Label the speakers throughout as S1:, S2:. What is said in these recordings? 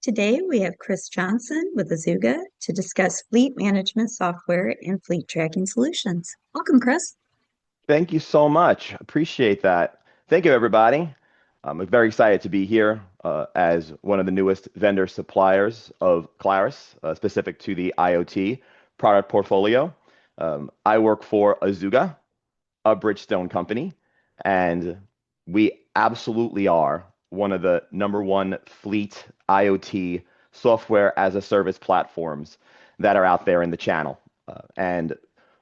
S1: Today we have Chris Johnson with Azuga to discuss fleet management software and fleet tracking solutions. Welcome, Chris.
S2: Thank you so much. Appreciate that. Thank you, everybody. I'm very excited to be here as one of the newest vendor suppliers of Claris, specific to the IoT product portfolio. I work for Azuga, a Bridgestone company, and we absolutely are one of the number one fleet IoT software as a service platforms that are out there in the channel. And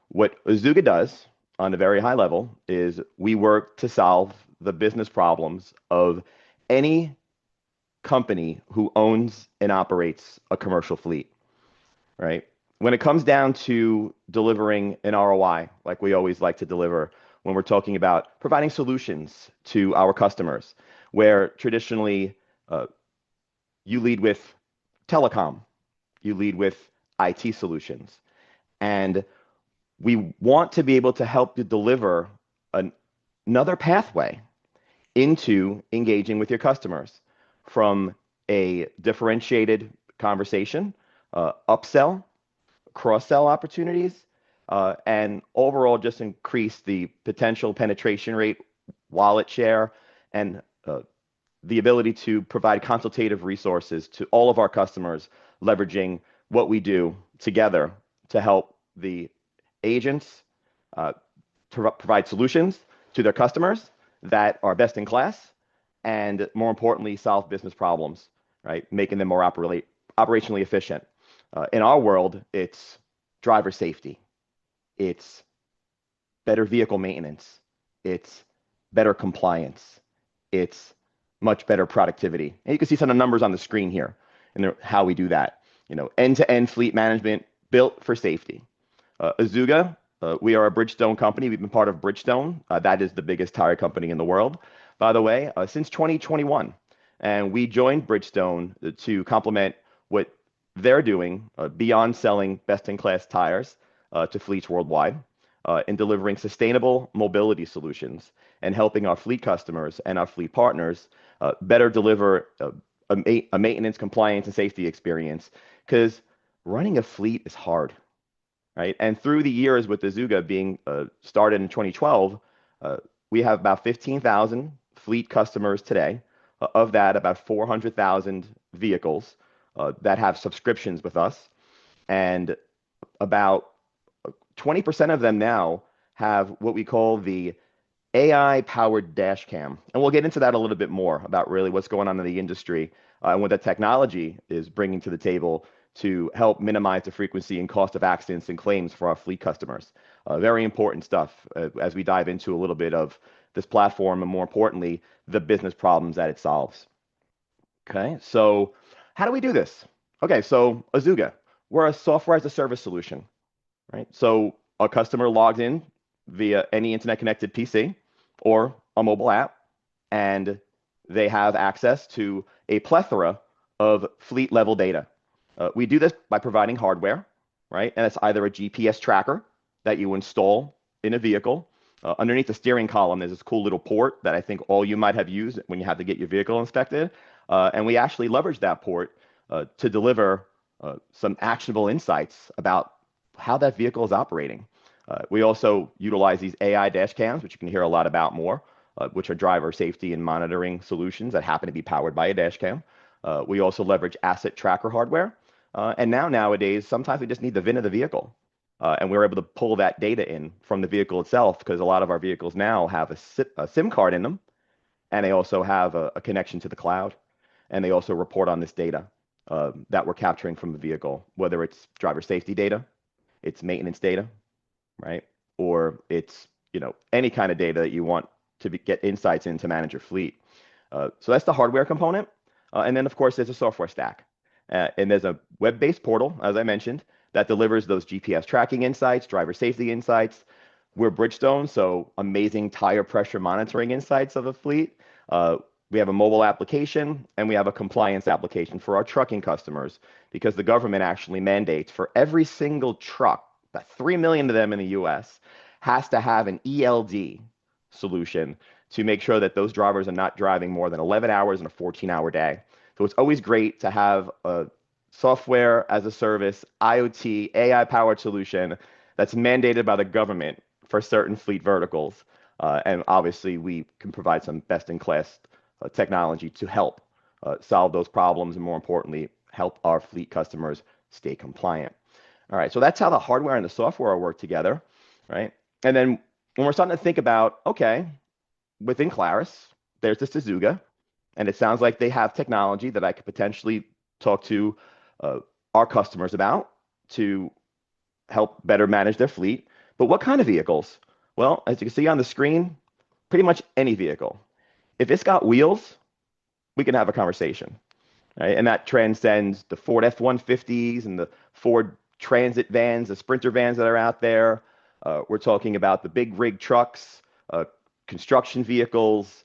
S2: what Azuga does on a very high level is we work to solve the business problems of any company who owns and operates a commercial fleet, right? When it comes down to delivering an ROI, like we always like to deliver when we're talking about providing solutions to our customers, where traditionally you lead with telecom, you lead with IT solutions, and we want to be able to help you deliver another pathway into engaging with your customers from a differentiated conversation, upsell, cross-sell opportunities, and overall just increase the potential penetration rate, wallet share, and the ability to provide consultative resources to all of our customers, leveraging what we do together to help the agents provide solutions to their customers that are best in class, and more importantly, solve business problems, right? Making them more operationally efficient. In our world, it's driver safety, it's better vehicle maintenance, it's better compliance, it's much better productivity. And you can see some of the numbers on the screen here and how we do that. End-to-end fleet management built for safety. Azuga, we are a Bridgestone company. We've been part of Bridgestone. That is the biggest tire company in the world, by the way, since 2021. And we joined Bridgestone to complement what they're doing beyond selling best-in-class tires to fleets worldwide, in delivering sustainable mobility solutions and helping our fleet customers and our fleet partners better deliver a maintenance, compliance, and safety experience. Because running a fleet is hard, right? And through the years with Azuga being started in 2012, we have about 15,000 fleet customers today. Of that, about 400,000 vehicles that have subscriptions with us. And about 20% of them now have what we call the AI-powered dash cam. And we'll get into that a little bit more about really what's going on in the industry and what that technology is bringing to the table to help minimize the frequency and cost of accidents and claims for our fleet customers. Very important stuff as we dive into a little bit of this platform and, more importantly, the business problems that it solves. Okay, so how do we do this? Okay, so Azuga, we're a software as a service solution, right? So a customer logs in via any internet-connected PC or a mobile app, and they have access to a plethora of fleet-level data. We do this by providing hardware, right? And it's either a GPS tracker that you install in a vehicle. Underneath the steering column, there's this cool little port that I think all you might have used when you had to get your vehicle inspected. And we actually leverage that port to deliver some actionable insights about how that vehicle is operating. We also utilize these AI dash cams, which you can hear a lot about more, which are driver safety and monitoring solutions that happen to be powered by a dash cam. We also leverage asset tracker hardware. And nowadays, sometimes we just need the VIN of the vehicle. And we're able to pull that data in from the vehicle itself, because a lot of our vehicles now have a SIM card in them, and they also have a connection to the cloud. And they also report on this data that we're capturing from the vehicle, whether it's driver safety data, it's maintenance data, right? Or it's any kind of data that you want to get insights in to manage your fleet. So that's the hardware component. And then, of course, there's a software stack. And there's a web-based portal, as I mentioned, that delivers those GPS tracking insights, driver safety insights. We're Bridgestone, so amazing tire pressure monitoring insights of a fleet. We have a mobile application, and we have a compliance application for our trucking customers, because the government actually mandates for every single truck, about 3 million of them in the US, has to have an ELD solution to make sure that those drivers are not driving more than 11 hours in a 14-hour day. So it's always great to have a software as a service, IoT, AI-powered solution that's mandated by the government for certain fleet verticals. And obviously, we can provide some best-in-class technology to help solve those problems and, more importantly, help our fleet customers stay compliant. All right, so that's how the hardware and the software work together, right? And then when we're starting to think about, okay, within Claris, there's this Azuga, and it sounds like they have technology that I could potentially talk to uh, our customers about to help better manage their fleet. But what kind of vehicles? Well, as you can see on the screen, pretty much any vehicle. If it's got wheels, we can have a conversation, right? And that transcends the Ford F-150s and the Ford Transit vans, the Sprinter vans that are out there. We're talking about the big rig trucks, construction vehicles,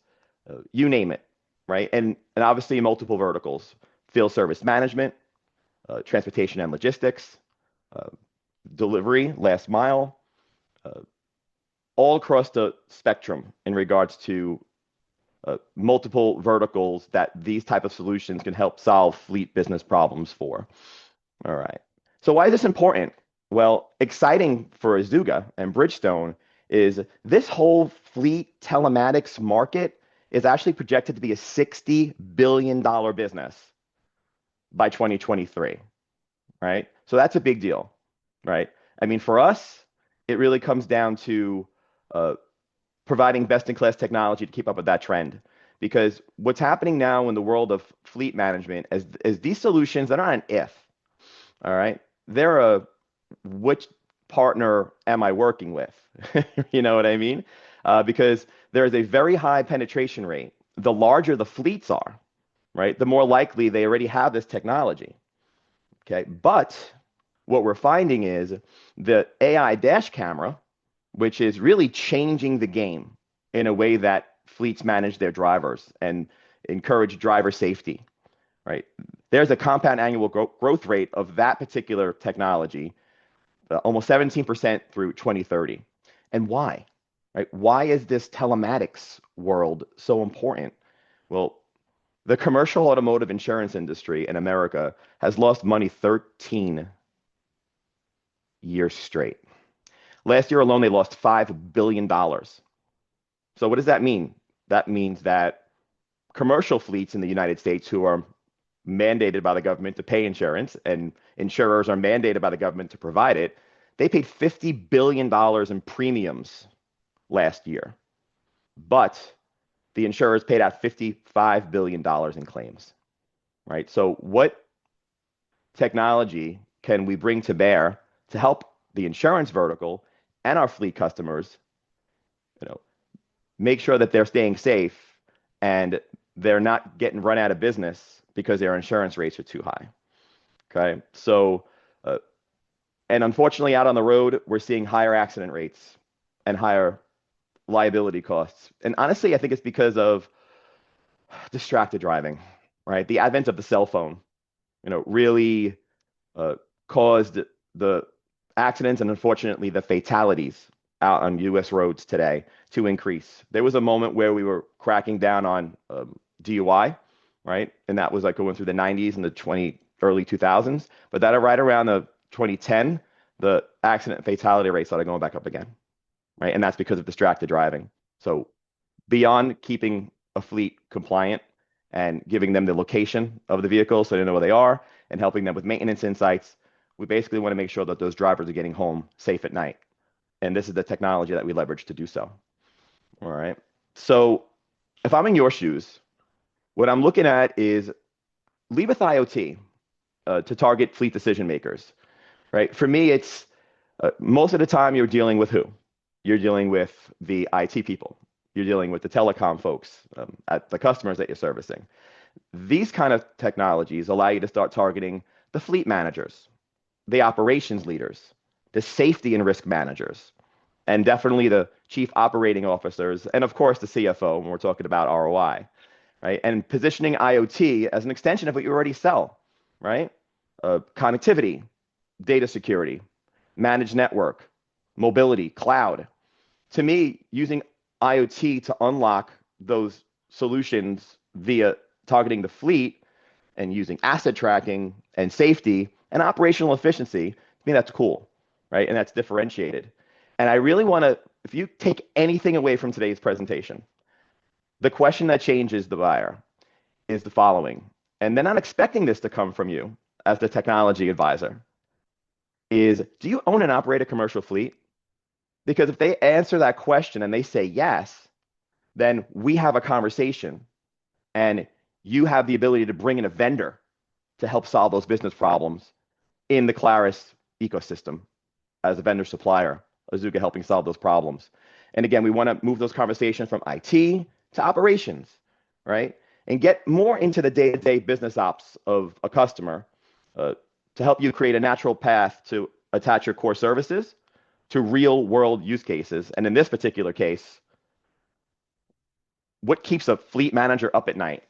S2: you name it, right? And obviously multiple verticals: field service management, transportation and logistics, uh, delivery, last mile, uh, all across the spectrum in regards to multiple verticals that these type of solutions can help solve fleet business problems for. All right. So why is this important? Well, exciting for Azuga and Bridgestone is this whole fleet telematics market is actually projected to be a $60 billion business by 2023, right? So that's a big deal, right? I mean, for us, it really comes down to uh, providing best-in-class technology to keep up with that trend. Because what's happening now in the world of fleet management is these solutions, they're not an if, all right? They're a which partner am I working with? You know what I mean? Because there is a very high penetration rate. The larger the fleets are, right, the more likely they already have this technology. Okay. But what we're finding is the AI dash camera, which is really changing the game in a way that fleets manage their drivers and encourage driver safety, right? There's a compound annual growth rate of that particular technology, almost 17% through 2030. And why? Right? Why is this telematics world so important? Well, the commercial automotive insurance industry in America has lost money 13 years straight. Last year alone, they lost $5 billion. So what does that mean? That means that commercial fleets in the United States who are mandated by the government to pay insurance, and insurers are mandated by the government to provide it, they paid $50 billion in premiums last year. But the insurers paid out $55 billion in claims, right? So what technology can we bring to bear to help the insurance vertical and our fleet customers, you know, make sure that they're staying safe and they're not getting run out of business because their insurance rates are too high. Okay. So, and unfortunately, out on the road, we're seeing higher accident rates and higher liability costs. And honestly, I think it's because of distracted driving, right? The advent of the cell phone, really uh, caused the accidents and unfortunately the fatalities out on U.S. roads today to increase. There was a moment where we were cracking down on DUI, right? And that was like going through the 90s and the early 2000s. But that right around the 2010, the accident and fatality rate started going back up again, right? And that's because of distracted driving. So beyond keeping a fleet compliant and giving them the location of the vehicle so they know where they are and helping them with maintenance insights, we basically want to make sure that those drivers are getting home safe at night. And this is the technology that we leverage to do so. All right. So if I'm in your shoes, what I'm looking at is lead with IoT to target fleet decision makers, right? For me, it's most of the time you're dealing with who? You're dealing with the IT people. You're dealing with the telecom folks at the customers that you're servicing. These kind of technologies allow you to start targeting the fleet managers, the operations leaders, the safety and risk managers, and definitely the chief operating officers, and of course the CFO when we're talking about ROI, right? And positioning IoT as an extension of what you already sell, right? Connectivity, data security, managed network, mobility, cloud. To me, using IoT to unlock those solutions via targeting the fleet and using asset tracking and safety and operational efficiency, I mean, that's cool, right? And that's differentiated. And I really want to, if you take anything away from today's presentation, the question that changes the buyer is the following, and they're not expecting this to come from you as the technology advisor, is do you own and operate a commercial fleet? Because if they answer that question and they say yes, then we have a conversation and you have the ability to bring in a vendor to help solve those business problems in the Claris ecosystem as a vendor supplier, Azuga helping solve those problems. And again, we want to move those conversations from IT to operations, right? And get more into the day-to-day business ops of a customer to help you create a natural path to attach your core services to real world use cases. And in this particular case, what keeps a fleet manager up at night,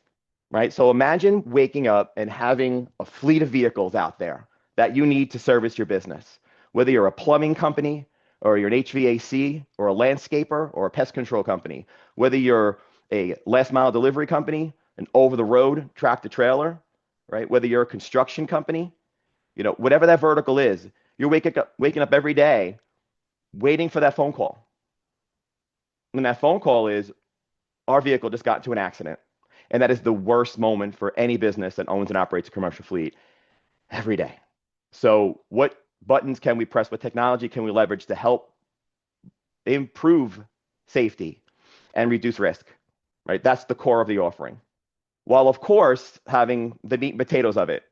S2: right? So imagine waking up and having a fleet of vehicles out there that you need to service your business, whether you're a plumbing company or you're an HVAC or a landscaper or a pest control company, whether you're a last mile delivery company, an over the road tractor trailer, right? Whether you're a construction company, whatever that vertical is, you're waking up every day waiting for that phone call. And that phone call is, our vehicle just got into an accident. And that is the worst moment for any business that owns and operates a commercial fleet every day. So what buttons can we press? What technology can we leverage to help improve safety and reduce risk, right? That's the core of the offering. While, of course, having the meat and potatoes of it,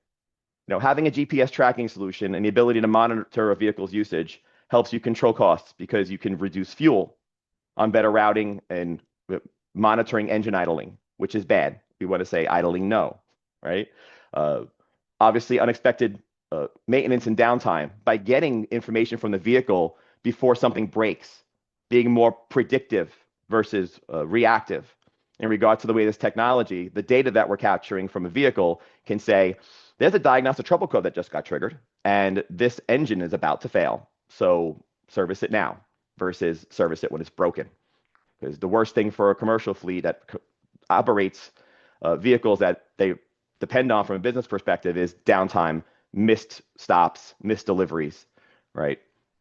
S2: having a GPS tracking solution and the ability to monitor a vehicle's usage helps you control costs because you can reduce fuel on better routing and monitoring engine idling, which is bad. We want to say idling no, right? Obviously, unexpected maintenance and downtime by getting information from the vehicle before something breaks, being more predictive versus reactive in regard to the way this technology, the data that we're capturing from a vehicle can say, there's a diagnostic trouble code that just got triggered, and this engine is about to fail. So service it now versus service it when it's broken. Because the worst thing for a commercial fleet that operates vehicles that they depend on from a business perspective is downtime, missed stops, missed deliveries, right?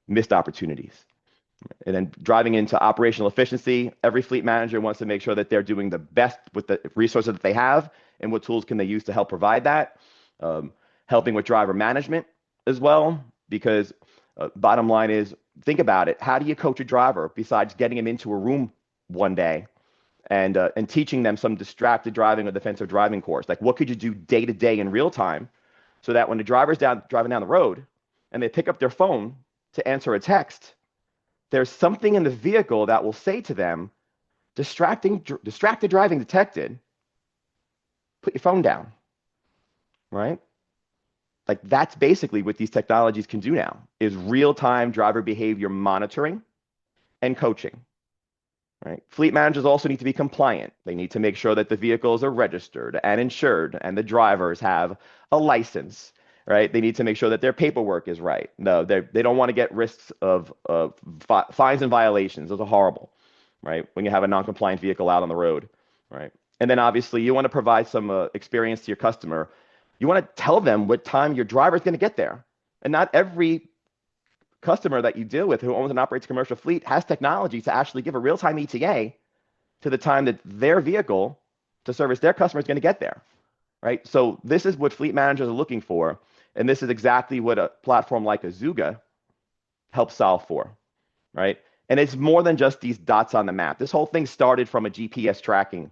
S2: Missed opportunities. And then driving into operational efficiency, every fleet manager wants to make sure that they're doing the best with the resources that they have and what tools can they use to help provide that. Helping with driver management as well, because bottom line is, think about it. How do you coach a driver besides getting him into a room one day and teaching them some distracted driving or defensive driving course? Like, what could you do day to day in real time so that when the driver's driving down the road and they pick up their phone to answer a text, there's something in the vehicle that will say to them, distracted driving detected, put your phone down, right? Like, that's basically what these technologies can do now, is real-time driver behavior monitoring and coaching, right? Fleet managers also need to be compliant. They need to make sure that the vehicles are registered and insured and the drivers have a license, right? They need to make sure that their paperwork is right. No, they don't want to get risks of fines and violations. Those are horrible, right? When you have a non-compliant vehicle out on the road, right? And then obviously you want to provide some experience to your customer. You want to tell them what time your driver is going to get there. And not every customer that you deal with who owns and operates a commercial fleet has technology to actually give a real-time ETA to the time that their vehicle to service their customer is going to get there, right? So this is what fleet managers are looking for. And this is exactly what a platform like Azuga helps solve for, right? And it's more than just these dots on the map. This whole thing started from a GPS tracking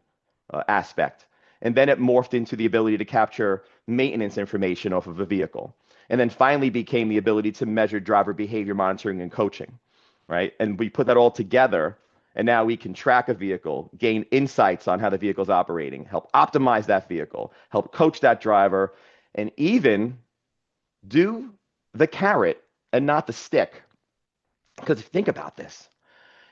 S2: aspect. And then it morphed into the ability to capture maintenance information off of a vehicle. And then finally became the ability to measure driver behavior monitoring and coaching, right? And we put that all together, and now we can track a vehicle, gain insights on how the vehicle is operating, help optimize that vehicle, help coach that driver, and even do the carrot and not the stick. Because if you think about this,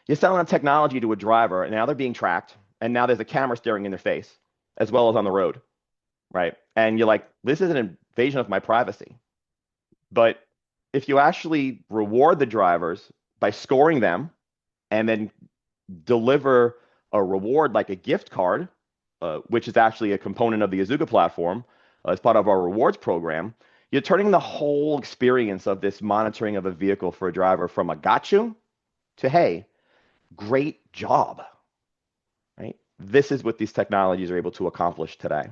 S2: you're selling a technology to a driver, and now they're being tracked, and now there's a camera staring in their face, as well as on the road, right? And you're like, this is an invasion of my privacy. But if you actually reward the drivers by scoring them and then deliver a reward like a gift card, which is actually a component of the Azuga platform, as part of our rewards program, you're turning the whole experience of this monitoring of a vehicle for a driver from a got you to, hey, great job, right? This is what these technologies are able to accomplish today.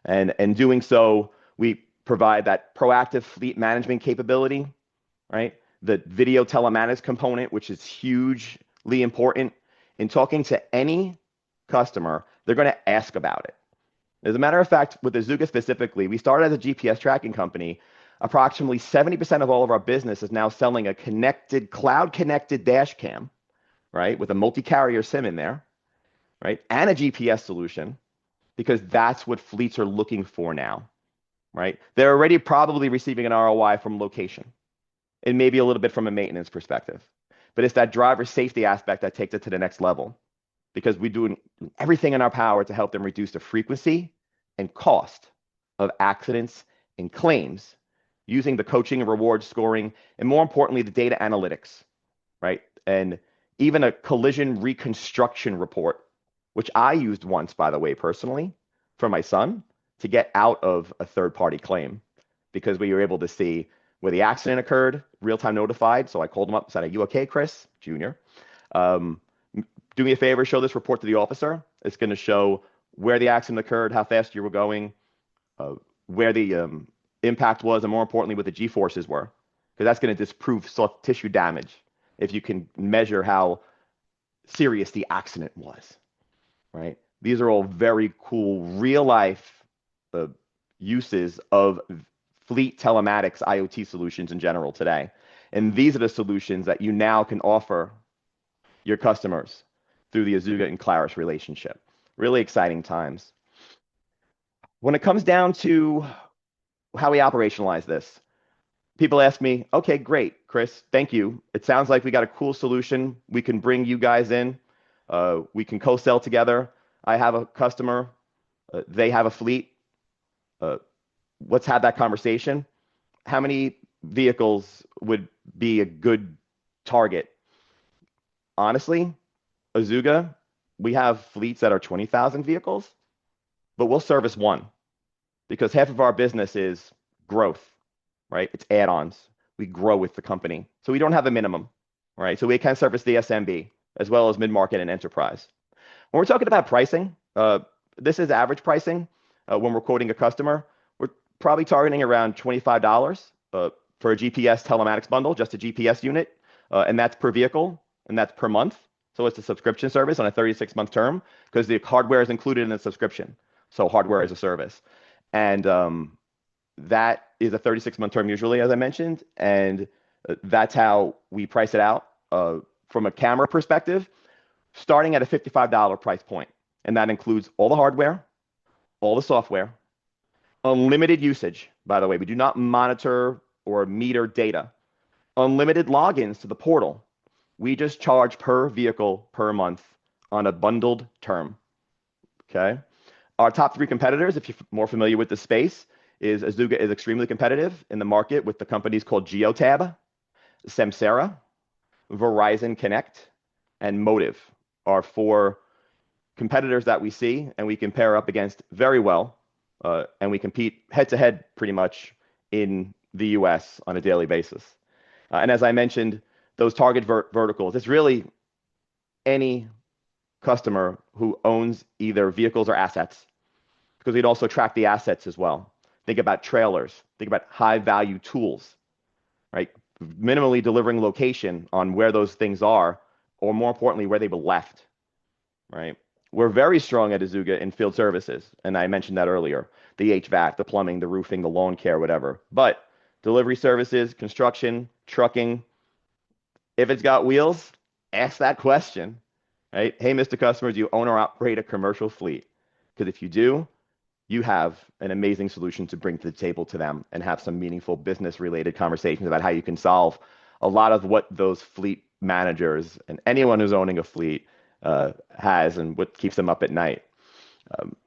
S2: And doing so, we provide that proactive fleet management capability, right? The video telematics component, which is hugely important. In talking to any customer, they're going to ask about it. As a matter of fact, with Azuga specifically, we started as a GPS tracking company. Approximately 70% of all of our business is now selling a connected, cloud-connected dash cam, right, with a multi-carrier SIM in there, right, and a GPS solution, because that's what fleets are looking for now, right? They're already probably receiving an ROI from location and maybe a little bit from a maintenance perspective. But it's that driver safety aspect that takes it to the next level because we do everything in our power to help them reduce the frequency and cost of accidents and claims using the coaching and reward scoring, and more importantly, the data analytics, right? And even a collision reconstruction report, which I used once, by the way, personally, for my son to get out of a third-party claim because we were able to see where the accident occurred, real-time notified. So I called him up and said, "Are you okay, Chris Jr.? Do me a favor, show this report to the officer. It's going to show where the accident occurred, how fast you were going, where the impact was, and more importantly, what the G-forces were, because that's going to disprove soft tissue damage if you can measure how serious the accident was, right? These are all very cool, real-life uses of fleet telematics IoT solutions in general today. And these are the solutions that you now can offer your customers through the Azuga and Claris relationship. Really exciting times. When it comes down to how we operationalize this, people ask me, okay, great, Chris, thank you. It sounds like we got a cool solution. We can bring you guys in. We can co-sell together. I have a customer. They have a fleet. Let's have that conversation. How many vehicles would be a good target? Honestly, Azuga, we have fleets that are 20,000 vehicles, but we'll service one because half of our business is growth, right? It's add-ons. We grow with the company. So we don't have a minimum, right? So we can service the SMB as well as mid-market and enterprise. When we're talking about pricing, this is average pricing. When we're quoting a customer, we're probably targeting around $25 for a GPS telematics bundle, just a GPS unit, and that's per vehicle, and that's per month. So it's a subscription service on a 36-month term because the hardware is included in the subscription. So hardware as a service. And that is a 36-month term usually, as I mentioned, and that's how we price it out from a camera perspective, starting at a $55 price point. And that includes all the hardware, all the software, unlimited usage. By the way, we do not monitor or meter data. Unlimited logins to the portal. We just charge per vehicle per month on a bundled term. Okay. Our top three competitors, if you're more familiar with the space, is Azuga is extremely competitive in the market with the companies called Geotab, Samsara, Verizon Connect, and Motive are four competitors that we see and we compare up against very well. And we compete head to head pretty much in the US on a daily basis. And as I mentioned, those target verticals, it's really any customer who owns either vehicles or assets, because we'd also track the assets as well. Think about trailers, think about high value tools, right? Minimally delivering location on where those things are, or more importantly, where they were left, right? We're very strong at Azuga in field services, and I mentioned that earlier. The HVAC, the plumbing, the roofing, the lawn care, whatever. But delivery services, construction, trucking, if it's got wheels, ask that question, right? Hey, Mr. Customer, do you own or operate a commercial fleet? Because if you do, you have an amazing solution to bring to the table to them and have some meaningful business-related conversations about how you can solve a lot of what those fleet managers and anyone who's owning a fleet has and what keeps them up at night.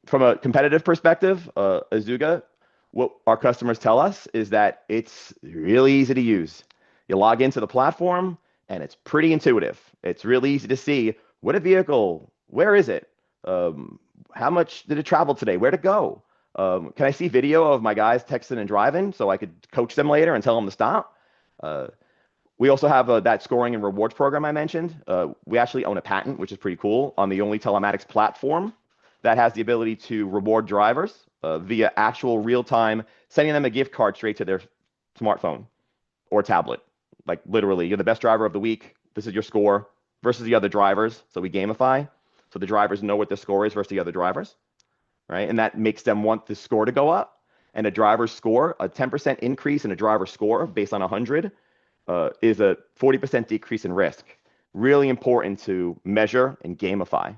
S2: From a competitive perspective, Azuga, what our customers tell us is that it's really easy to use. You log into the platform and it's pretty intuitive. It's really easy to see what a vehicle, where is it? How much did it travel today? Where to go? Can I see video of my guys texting and driving so I could coach them later and tell them to stop? Uh, we also have that scoring and rewards program I mentioned. We actually own a patent, which is pretty cool, on the only telematics platform that has the ability to reward drivers via actual real time, sending them a gift card straight to their smartphone or tablet. Like literally, you're the best driver of the week. This is your score versus the other drivers. So we gamify. So the drivers know what the score is versus the other drivers, right? And that makes them want the score to go up. And a driver's score, a 10% increase in a driver's score based on 100, is a 40% decrease in risk. Really important to measure and gamify.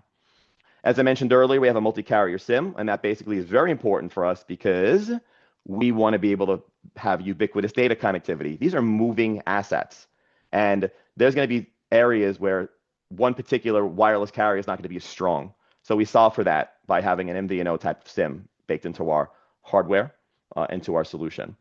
S2: As I mentioned earlier, we have a multi-carrier SIM, and that basically is very important for us because we want to be able to have ubiquitous data connectivity. These are moving assets, and there's going to be areas where one particular wireless carrier is not going to be as strong. So we solve for that by having an MVNO type of SIM baked into our hardware, into our solution.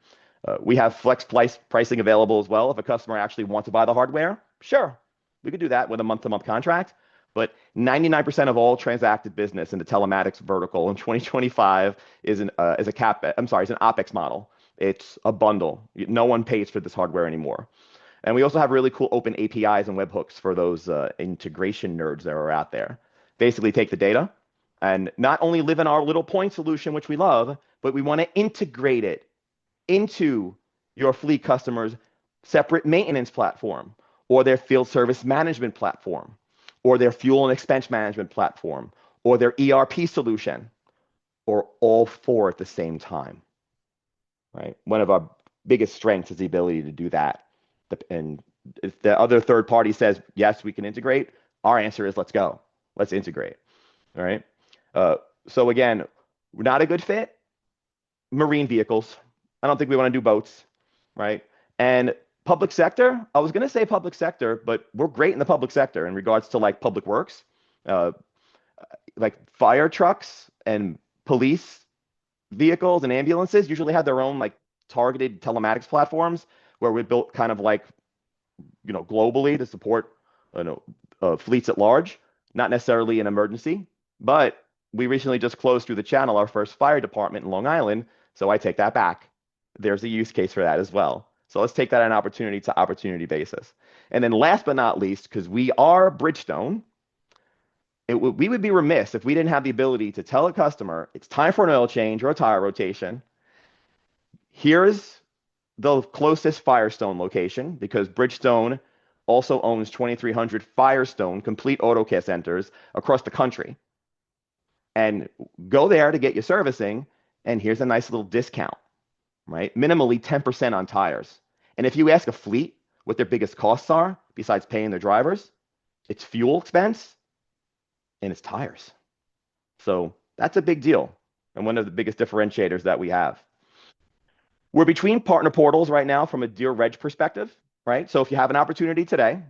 S2: We have flex pricing available as well. If a customer actually wants to buy the hardware, sure, we could do that with a month-to-month contract. But 99% of all transacted business in the telematics vertical in 2025 is an is a cap. I'm sorry, is an OpEx model. It's a bundle. No one pays for this hardware anymore. And we also have really cool open APIs and webhooks for those integration nerds that are out there. Basically, take the data and not only live in our little point solution, which we love, but we want to integrate it into your fleet customers' separate maintenance platform or their field service management platform or their fuel and expense management platform or their ERP solution or all four at the same time, right? One of our biggest strengths is the ability to do that. And if the other third party says, yes, we can integrate, our answer is let's go. Let's integrate. All right. So again, we're not a good fit. Marine vehicles. I don't think we want to do boats, right? And public sector, I was going to say public sector, but we're great in the public sector in regards to like public works, uh, like fire trucks and police vehicles and ambulances usually have their own like targeted telematics platforms where we built kind of like, globally to support, you know, fleets at large, not necessarily an emergency, but we recently just closed through the channel our first fire department in Long Island. So I take that back. There's a use case for that as well. So let's take that on an opportunity to opportunity basis. And then last but not least, because we are Bridgestone, we would be remiss if we didn't have the ability to tell a customer it's time for an oil change or a tire rotation. Here's the closest Firestone location because Bridgestone also owns 2,300 Firestone complete auto care centers across the country. And go there to get your servicing, and here's a nice little discount, right? Minimally 10% on tires. And if you ask a fleet what their biggest costs are, besides paying their drivers, it's fuel expense and it's tires. So that's a big deal and one of the biggest differentiators that we have. We're between partner portals right now from a Dear Reg perspective, right? So if you have an opportunity today,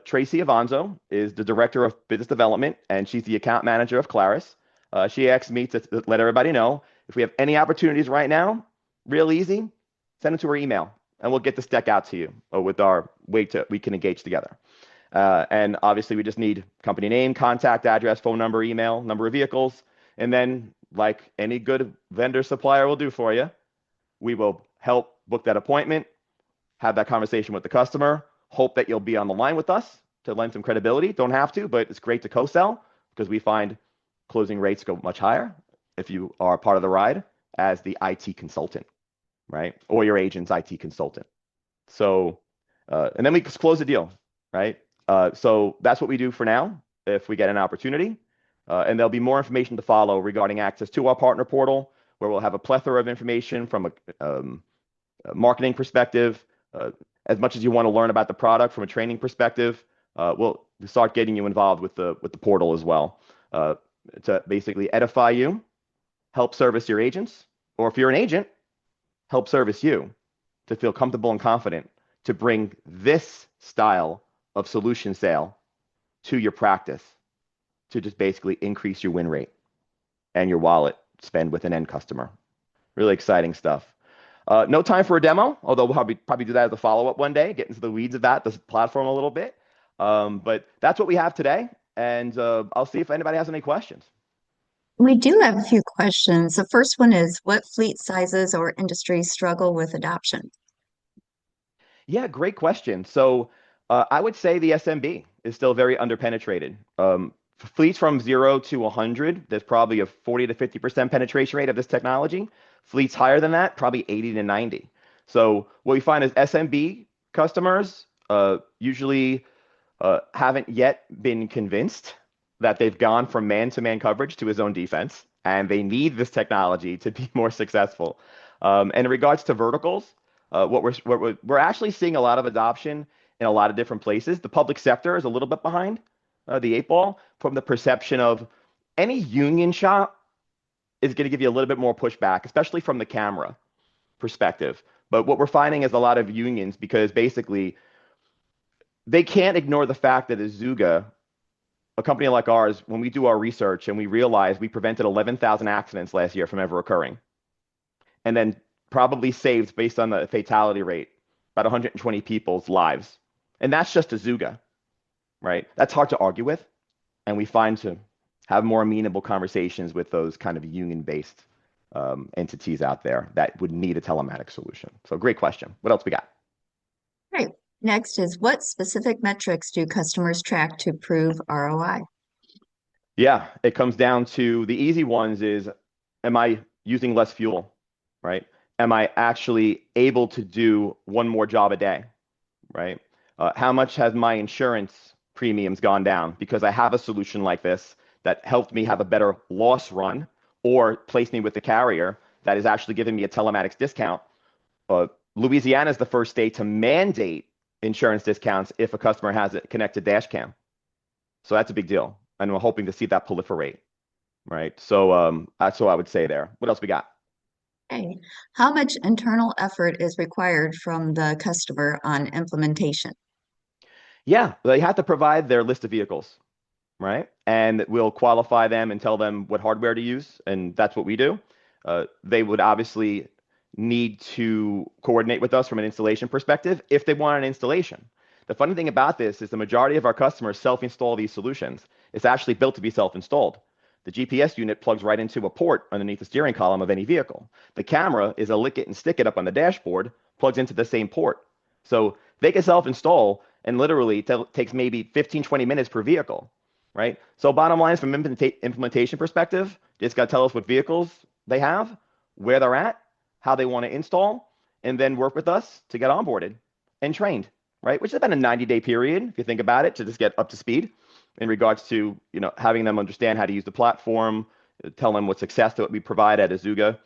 S2: Tracy Avanzo is the director of business development and she's the account manager of Claris. She asked me to let everybody know if we have any opportunities right now, real easy, send them to her email and we'll get this deck out to you with our way to we can engage together. And obviously, we just need company name, contact address, phone number, email, number of vehicles. And then, like any good vendor supplier will do for you, we will help book that appointment, have that conversation with the customer, hope that you'll be on the line with us to lend some credibility. Don't have to, but it's great to co-sell because we find closing rates go much higher if you are part of the ride as the IT consultant, right? Or your agent's IT consultant. So, and then we just close the deal, right? So that's what we do for now if we get an opportunity. And there'll be more information to follow regarding access to our partner portal, where we'll have a plethora of information from a marketing perspective, as much as you want to learn about the product from a training perspective. We'll start getting you involved with the portal as well, to basically edify you, help service your agents, or if you're an agent, help service you to feel comfortable and confident to bring this style of solution sale to your practice to just basically increase your win rate and your wallet spend with an end customer. Really exciting stuff. No time for a demo, although we'll probably do that as a follow-up one day, get into the weeds of that, this platform a little bit. But that's what we have today. And I'll see if anybody has any questions.
S1: We do have a few questions. The first one is, what fleet sizes or industries struggle with adoption?
S2: Yeah, great question. So I would say the SMB is still very underpenetrated. Fleets from 0 to 100, there's probably a 40 to 50% penetration rate of this technology. Fleets higher than that, probably 80 to 90. So what we find is SMB customers usually haven't yet been convinced that they've gone from man-to-man coverage to his own defense, and they need this technology to be more successful. And in regards to verticals, what we're actually seeing a lot of adoption in a lot of different places. The public sector is a little bit behind the eight ball from the perception of any union shop is going to give you a little bit more pushback, especially from the camera perspective. But what we're finding is a lot of unions because basically they can't ignore the fact that Azuga, a company like ours, when we do our research and we realize we prevented 11,000 accidents last year from ever occurring, and then probably saved, based on the fatality rate, about 120 people's lives. And that's just Azuga, right? That's hard to argue with. And we find to have more amenable conversations with those kind of union-based entities out there that would need a telematics solution. So great question. What else we got?
S1: Right. Next is, what specific metrics do customers track to prove ROI?
S2: Yeah, it comes down to the easy ones is, am I using less fuel, right? Am I actually able to do one more job a day, right? How much has my insurance premiums gone down because I have a solution like this that helped me have a better loss run or place me with the carrier that is actually giving me a telematics discount. Louisiana is the first state to mandate insurance discounts if a customer has a connected dash cam. So that's a big deal. And we're hoping to see that proliferate, right? So that's what I would say there. What else we got?
S1: Okay. How much internal effort is required from the customer on implementation?
S2: Yeah, they have to provide their list of vehicles, right? And we'll qualify them and tell them what hardware to use, and that's what we do. They would obviously need to coordinate with us from an installation perspective if they want an installation. The funny thing about this is the majority of our customers self-install these solutions. It's actually built to be self-installed. The GPS unit plugs right into a port underneath the steering column of any vehicle. The camera is a lick it and stick it up on the dashboard, plugs into the same port. So they can self-install and literally takes maybe 15, 20 minutes per vehicle, right? So bottom line is from implementation perspective, they just got to tell us what vehicles they have, where they're at, how they want to install, and then work with us to get onboarded and trained, right? Which is about a 90-day period, if you think about it, to just get up to speed in regards to, having them understand how to use the platform, tell them what success that we provide at Azuga,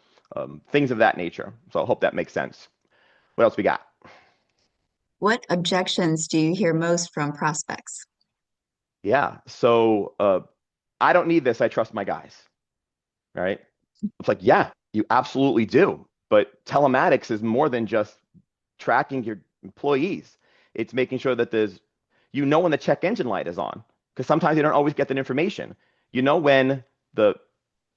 S2: things of that nature. So I hope that makes sense. What else we got?
S1: What objections do you hear most from prospects?
S2: Yeah. So I don't need this. I trust my guys, right? It's like, yeah, you absolutely do. But telematics is more than just tracking your employees. It's making sure that when the check engine light is on, because sometimes you don't always get that information. You know when the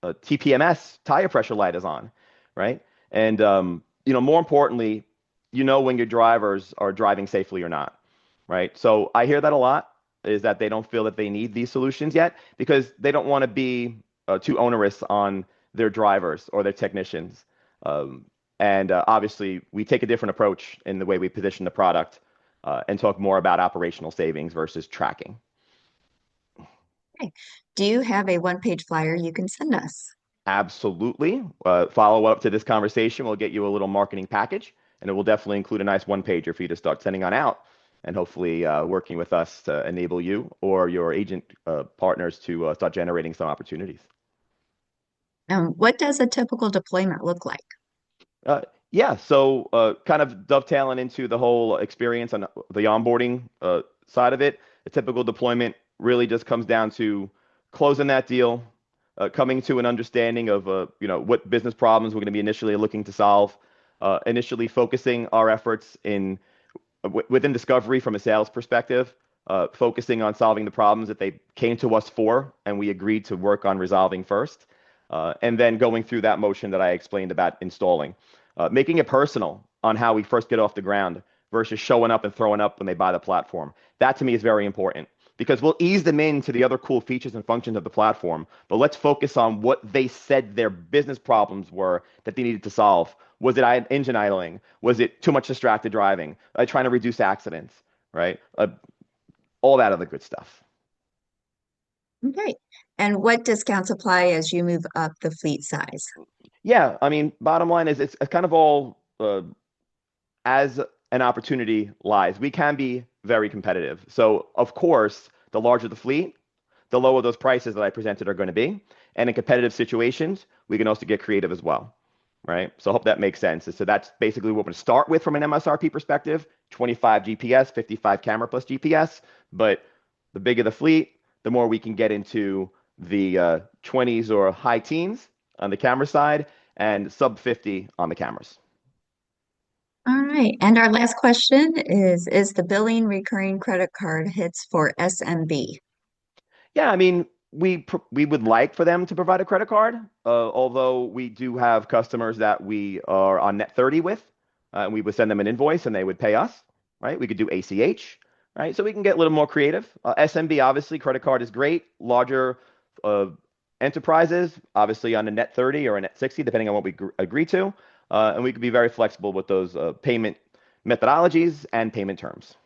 S2: TPMS tire pressure light is on, right? And more importantly, when your drivers are driving safely or not, right? So I hear that a lot is that they don't feel that they need these solutions yet because they don't want to be too onerous on their drivers or their technicians. And obviously, we take a different approach in the way we position the product and talk more about operational savings versus tracking.
S1: Okay. Do you have a one-page flyer you can send us?
S2: Absolutely. Follow up to this conversation. We'll get you a little marketing package, and it will definitely include a nice one pager for you to start sending on out and hopefully working with us to enable you or your agent partners to start generating some opportunities.
S1: What does a typical deployment look like?
S2: Uh, yeah, so kind of dovetailing into the whole experience on the onboarding side of it, a typical deployment really just comes down to closing that deal, coming to an understanding of what business problems we're going to be initially looking to solve, initially focusing our efforts within discovery from a sales perspective, focusing on solving the problems that they came to us for and we agreed to work on resolving first, and then going through that motion that I explained about installing, making it personal on how we first get off the ground versus showing up and throwing up when they buy the platform. That to me is very important because we'll ease them into the other cool features and functions of the platform. But let's focus on what they said their business problems were that they needed to solve. Was it engine idling? Was it too much distracted driving? Trying to reduce accidents, right? All that other good stuff.
S1: Okay. And what discounts apply as you move up the fleet size?
S2: Yeah, I mean, bottom line is it's kind of all as an opportunity lies. We can be very competitive. So, of course, the larger the fleet, the lower those prices that I presented are going to be. And in competitive situations, we can also get creative as well, right? So I hope that makes sense. So that's basically what we're going to start with from an MSRP perspective, 25 GPS, 55 camera plus GPS. But the bigger the fleet, the more we can get into the 20s or high teens on the camera side and sub 50 on the cameras.
S1: All right. And our last question is the billing recurring credit card hits for SMB?
S2: Yeah, I mean, we would like for them to provide a credit card, although we do have customers that we are on net 30 with, and we would send them an invoice and they would pay us, right? We could do ACH, right? So we can get a little more creative. SMB, obviously, credit card is great. Larger uh, enterprises, obviously on a net 30 or a net 60, depending on what we agree to, and we could be very flexible with those payment methodologies and payment terms.